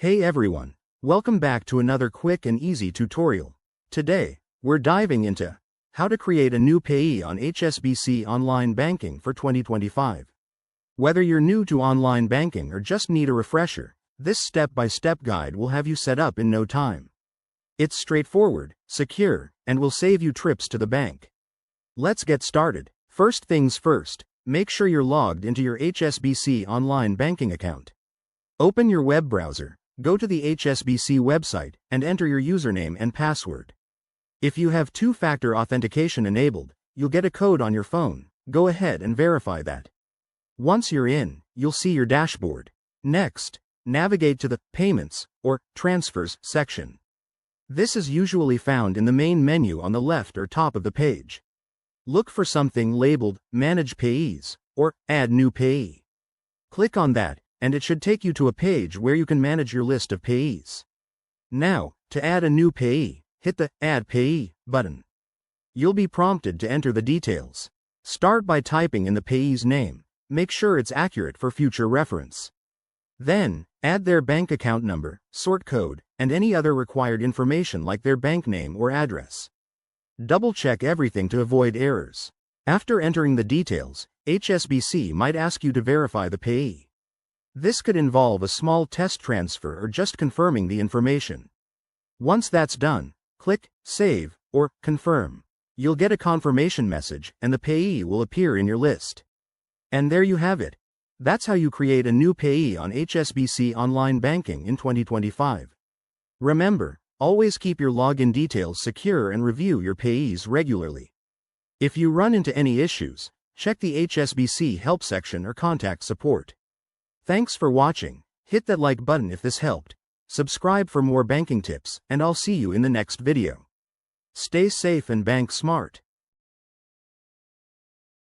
Hey everyone, welcome back to another quick and easy tutorial. Today, we're diving into how to create a new payee on HSBC Online Banking for 2025. Whether you're new to online banking or just need a refresher, this step-by-step guide will have you set up in no time. It's straightforward, secure, and will save you trips to the bank. Let's get started. First things first, make sure you're logged into your HSBC Online Banking account. Open your web browser. Go to the HSBC website and enter your username and password. If you have two-factor authentication enabled, you'll get a code on your phone. Go ahead and verify that. Once you're in, you'll see your dashboard. Next, navigate to the Payments or Transfers section. This is usually found in the main menu on the left or top of the page. Look for something labeled Manage Payees or Add New Payee. Click on that, and it should take you to a page where you can manage your list of payees. Now, to add a new payee, hit the Add Payee button. You'll be prompted to enter the details. Start by typing in the payee's name. Make sure it's accurate for future reference. Then, add their bank account number, sort code, and any other required information like their bank name or address. Double-check everything to avoid errors. After entering the details, HSBC might ask you to verify the payee. This could involve a small test transfer or just confirming the information. Once that's done, click Save or Confirm. You'll get a confirmation message and the payee will appear in your list. And there you have it. That's how you create a new payee on HSBC Online Banking in 2025. Remember, always keep your login details secure and review your payees regularly. If you run into any issues, check the HSBC help section or contact support. Thanks for watching. Hit that like button if this helped. Subscribe for more banking tips, and I'll see you in the next video. Stay safe and bank smart.